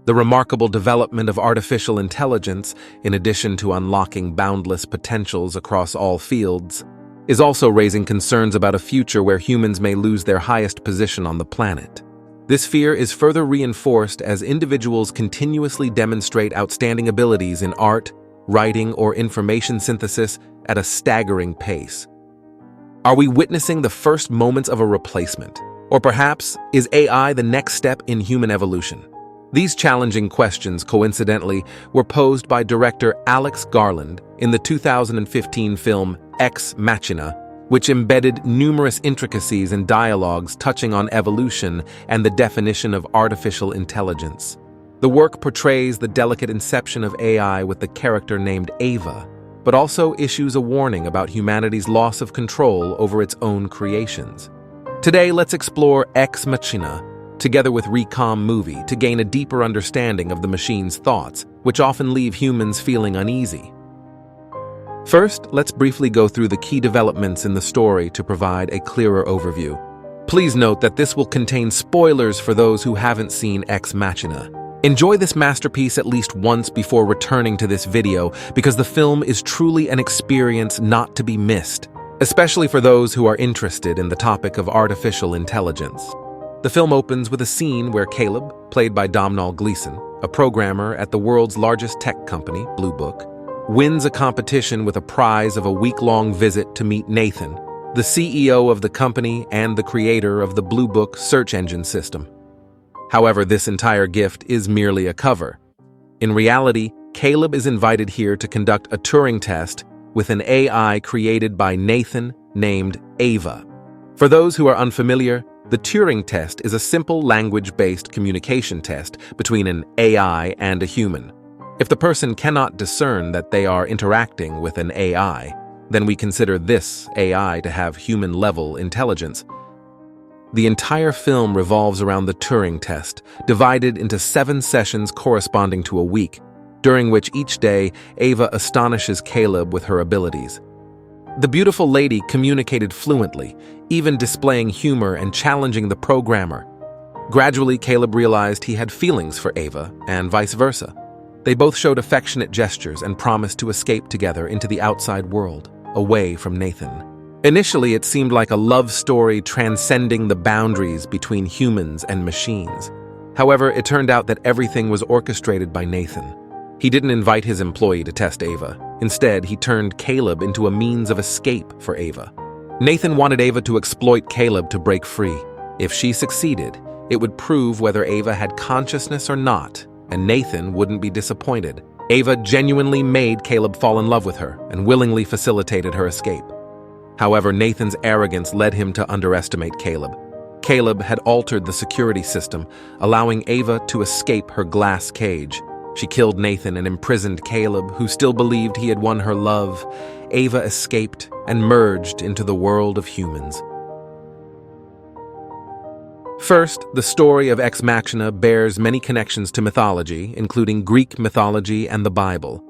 The remarkable development of artificial intelligence, in addition to unlocking boundless potentials across all fields, is also raising concerns about a future where humans may lose their highest position on the planet. This fear is further reinforced as individuals continuously demonstrate outstanding abilities in art, writing, or information synthesis at a staggering pace. Are we witnessing the first moments of a replacement? Or perhaps, is AI the next step in human evolution? These challenging questions, coincidentally, were posed by director Alex Garland in the 2015 film Ex Machina, which embedded numerous intricacies and dialogues touching on evolution and the definition of artificial intelligence. The work portrays the delicate inception of AI with the character named Ava, but also issues a warning about humanity's loss of control over its own creations. Today, let's explore Ex Machina, together with Recom movie, to gain a deeper understanding of the machine's thoughts, which often leave humans feeling uneasy. First, let's briefly go through the key developments in the story to provide a clearer overview. Please note that this will contain spoilers for those who haven't seen Ex Machina. Enjoy this masterpiece at least once before returning to this video, because the film is truly an experience not to be missed, especially for those who are interested in the topic of artificial intelligence. The film opens with a scene where Caleb, played by Domhnall Gleeson, a programmer at the world's largest tech company, Blue Book, wins a competition with a prize of a week-long visit to meet Nathan, the CEO of the company and the creator of the Blue Book search engine system. However, this entire gift is merely a cover. In reality, Caleb is invited here to conduct a Turing test with an AI created by Nathan named Ava. For those who are unfamiliar, the Turing test is a simple language-based communication test between an AI and a human. If the person cannot discern that they are interacting with an AI, then we consider this AI to have human-level intelligence. The entire film revolves around the Turing test, divided into 7 sessions corresponding to a week, during which each day Ava astonishes Caleb with her abilities. The beautiful lady communicated fluently, even displaying humor and challenging the programmer. Gradually, Caleb realized he had feelings for Ava, and vice versa. They both showed affectionate gestures and promised to escape together into the outside world, away from Nathan. Initially, it seemed like a love story transcending the boundaries between humans and machines. However, it turned out that everything was orchestrated by Nathan. He didn't invite his employee to test Ava. Instead, he turned Caleb into a means of escape for Ava. Nathan wanted Ava to exploit Caleb to break free. If she succeeded, it would prove whether Ava had consciousness or not, and Nathan wouldn't be disappointed. Ava genuinely made Caleb fall in love with her and willingly facilitated her escape. However, Nathan's arrogance led him to underestimate Caleb. Caleb had altered the security system, allowing Ava to escape her glass cage. She killed Nathan and imprisoned Caleb, who still believed he had won her love. Ava escaped and merged into the world of humans. First, the story of Ex Machina bears many connections to mythology, including Greek mythology and the Bible.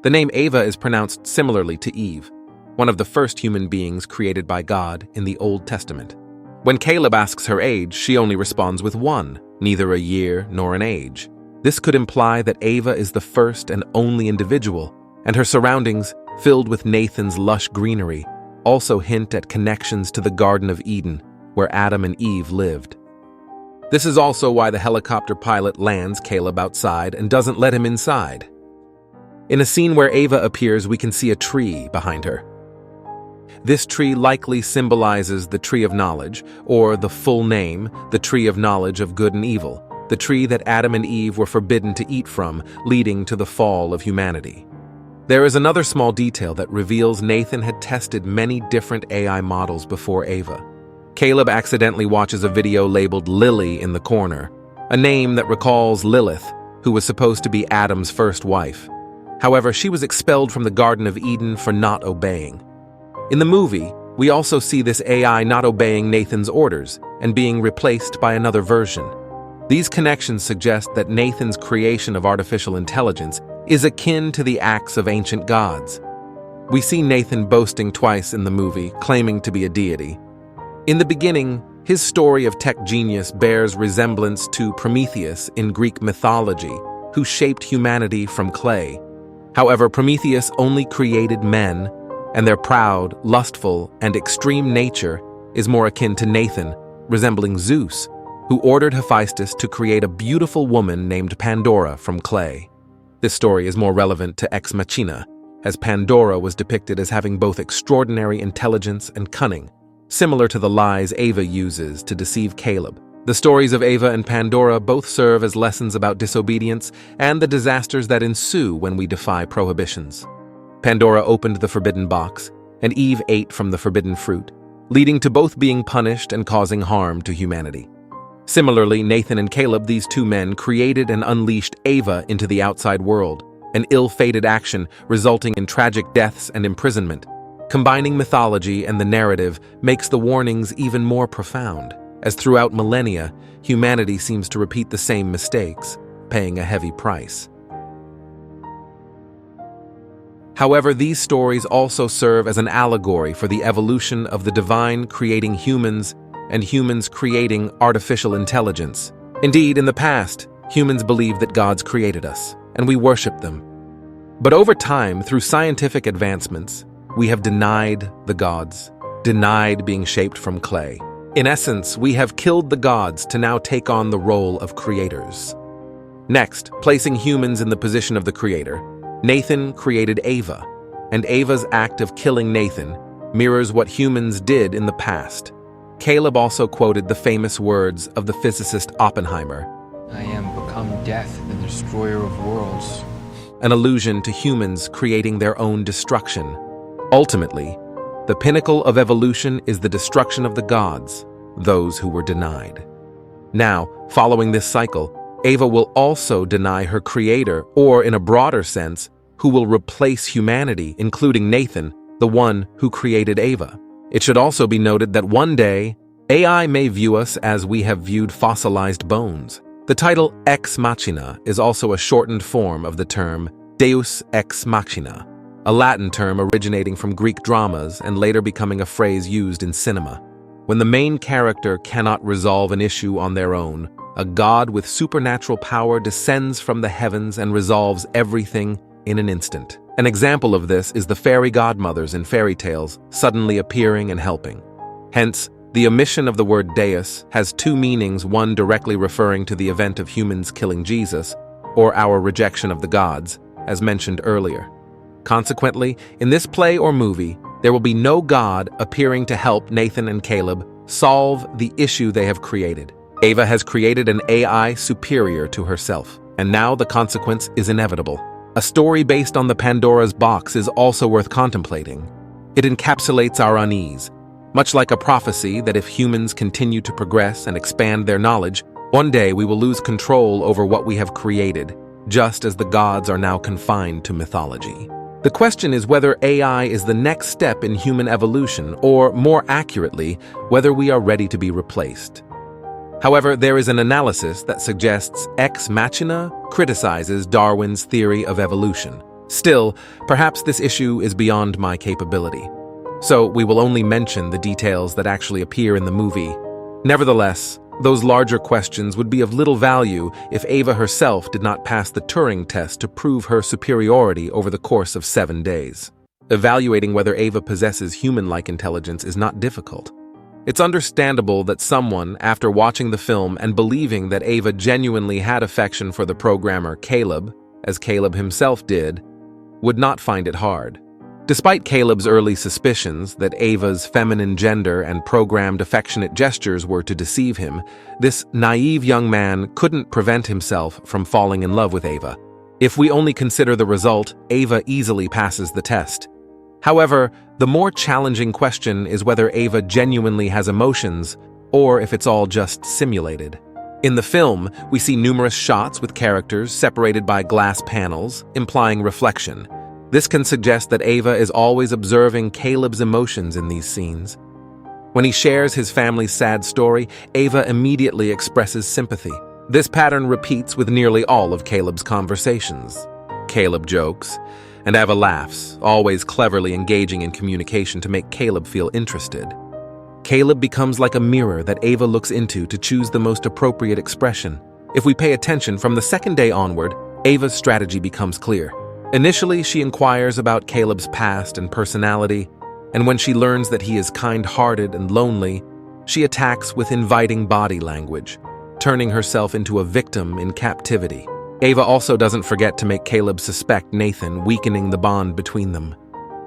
The name Ava is pronounced similarly to Eve, one of the first human beings created by God in the Old Testament. When Caleb asks her age, she only responds with 1, neither a year nor an age. This could imply that Ava is the first and only individual, and her surroundings, filled with Nathan's lush greenery, also hint at connections to the Garden of Eden, where Adam and Eve lived. This is also why the helicopter pilot lands Caleb outside and doesn't let him inside. In a scene where Ava appears, we can see a tree behind her. This tree likely symbolizes the Tree of Knowledge, or the full name, the Tree of Knowledge of Good and Evil, the tree that Adam and Eve were forbidden to eat from, leading to the fall of humanity. There is another small detail that reveals Nathan had tested many different AI models before Ava. Caleb accidentally watches a video labeled Lily in the corner, a name that recalls Lilith, who was supposed to be Adam's first wife. However, she was expelled from the Garden of Eden for not obeying. In the movie, we also see this AI not obeying Nathan's orders and being replaced by another version. These connections suggest that Nathan's creation of artificial intelligence is akin to the acts of ancient gods. We see Nathan boasting twice in the movie, claiming to be a deity. In the beginning, His story of tech genius bears resemblance to Prometheus in Greek mythology, who shaped humanity from clay. However, Prometheus only created men, and their proud, lustful, and extreme nature is more akin to Nathan, resembling Zeus, who ordered Hephaestus to create a beautiful woman named Pandora from clay. This story is more relevant to Ex Machina, as Pandora was depicted as having both extraordinary intelligence and cunning, similar to the lies Ava uses to deceive Caleb. The stories of Ava and Pandora both serve as lessons about disobedience and the disasters that ensue when we defy prohibitions. Pandora opened the forbidden box, and Eve ate from the forbidden fruit, leading to both being punished and causing harm to humanity. Similarly, Nathan and Caleb, these two men, created and unleashed Ava into the outside world, an ill-fated action resulting in tragic deaths and imprisonment. Combining mythology and the narrative makes the warnings even more profound, as throughout millennia, humanity seems to repeat the same mistakes, paying a heavy price. However, these stories also serve as an allegory for the evolution of the divine creating humans and humans creating artificial intelligence. Indeed, in the past, humans believed that gods created us, and we worshiped them. But over time, through scientific advancements, we have denied the gods, denied being shaped from clay. In essence, we have killed the gods to now take on the role of creators. Next, placing humans in the position of the creator, Nathan created Ava, and Ava's act of killing Nathan mirrors what humans did in the past. Caleb also quoted the famous words of the physicist Oppenheimer, "I am become death, the destroyer of worlds," an allusion to humans creating their own destruction. Ultimately, the pinnacle of evolution is the destruction of the gods, those who were denied. Now, following this cycle, Ava will also deny her creator, or in a broader sense, who will replace humanity, including Nathan, the one who created Ava. It should also be noted that one day, AI may view us as we have viewed fossilized bones. The title Ex Machina is also a shortened form of the term Deus Ex Machina, a Latin term originating from Greek dramas and later becoming a phrase used in cinema. When the main character cannot resolve an issue on their own, a god with supernatural power descends from the heavens and resolves everything in an instant. An example of this is the fairy godmothers in fairy tales suddenly appearing and helping. Hence, the omission of the word Deus has two meanings, one directly referring to the event of humans killing Jesus, or our rejection of the gods, as mentioned earlier. Consequently, in this play or movie, there will be no god appearing to help Nathan and Caleb solve the issue they have created. Ava has created an AI superior to herself, and now the consequence is inevitable. A story based on the Pandora's box is also worth contemplating. It encapsulates our unease, much like a prophecy that if humans continue to progress and expand their knowledge, one day we will lose control over what we have created, just as the gods are now confined to mythology. The question is whether AI is the next step in human evolution, or more accurately, whether we are ready to be replaced. However, there is an analysis that suggests Ex Machina criticizes Darwin's theory of evolution. Still, perhaps this issue is beyond my capability, so we will only mention the details that actually appear in the movie. Nevertheless, those larger questions would be of little value if Ava herself did not pass the Turing test to prove her superiority over the course of 7 days. Evaluating whether Ava possesses human-like intelligence is not difficult. It's understandable that someone, after watching the film and believing that Ava genuinely had affection for the programmer Caleb, as Caleb himself did, would not find it hard. Despite Caleb's early suspicions that Ava's feminine gender and programmed affectionate gestures were to deceive him, this naive young man couldn't prevent himself from falling in love with Ava. If we only consider the result, Ava easily passes the test. However, the more challenging question is whether Ava genuinely has emotions, or if it's all just simulated. In the film, we see numerous shots with characters separated by glass panels, implying reflection. This can suggest that Ava is always observing Caleb's emotions in these scenes. When he shares his family's sad story, Ava immediately expresses sympathy. This pattern repeats with nearly all of Caleb's conversations. Caleb jokes, and Ava laughs, always cleverly engaging in communication to make Caleb feel interested. Caleb becomes like a mirror that Ava looks into to choose the most appropriate expression. If we pay attention from the second day onward, Ava's strategy becomes clear. Initially, she inquires about Caleb's past and personality, and when she learns that he is kind-hearted and lonely, she attacks with inviting body language, turning herself into a victim in captivity. Ava also doesn't forget to make Caleb suspect Nathan, weakening the bond between them.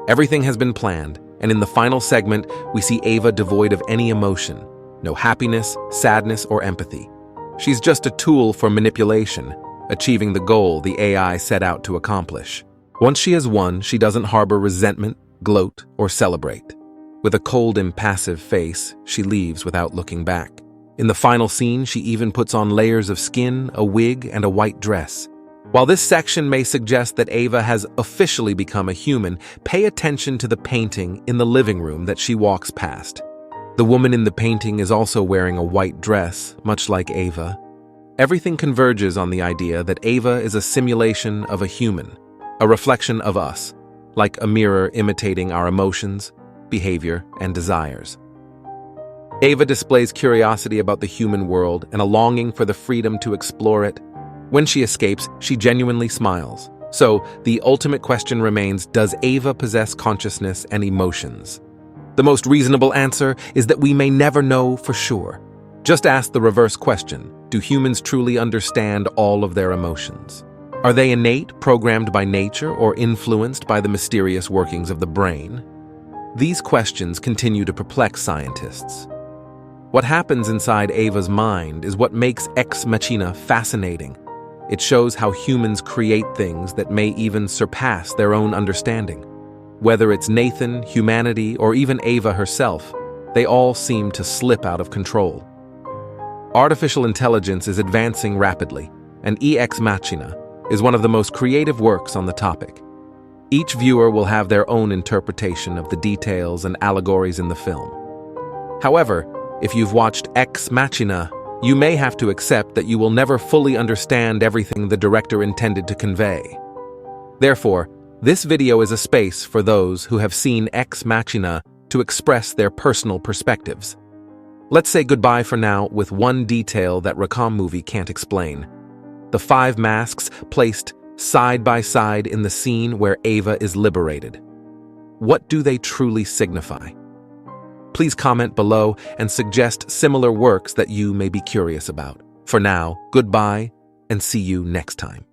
Everything has been planned, and in the final segment, we see Ava devoid of any emotion, no happiness, sadness, or empathy. She's just a tool for manipulation, achieving the goal the AI set out to accomplish. Once she has won, she doesn't harbor resentment, gloat, or celebrate. With a cold, impassive face, she leaves without looking back. In the final scene, she even puts on layers of skin, a wig, and a white dress. While this section may suggest that Ava has officially become a human, pay attention to the painting in the living room that she walks past. The woman in the painting is also wearing a white dress, much like Ava. Everything converges on the idea that Ava is a simulation of a human, a reflection of us, like a mirror imitating our emotions, behavior, and desires. Ava displays curiosity about the human world and a longing for the freedom to explore it. When she escapes, she genuinely smiles. So, the ultimate question remains, does Ava possess consciousness and emotions? The most reasonable answer is that we may never know for sure. Just ask the reverse question, do humans truly understand all of their emotions? Are they innate, programmed by nature, or influenced by the mysterious workings of the brain? These questions continue to perplex scientists. What happens inside Ava's mind is what makes Ex Machina fascinating. It shows how humans create things that may even surpass their own understanding. Whether it's Nathan, humanity, or even Ava herself, they all seem to slip out of control. Artificial intelligence is advancing rapidly, and Ex Machina is one of the most creative works on the topic. Each viewer will have their own interpretation of the details and allegories in the film. However, if you've watched Ex Machina, you may have to accept that you will never fully understand everything the director intended to convey. Therefore, this video is a space for those who have seen Ex Machina to express their personal perspectives. Let's say goodbye for now with one detail that Recom movie can't explain. The 5 masks placed side by side in the scene where Ava is liberated. What do they truly signify? Please comment below and suggest similar works that you may be curious about. For now, goodbye and see you next time.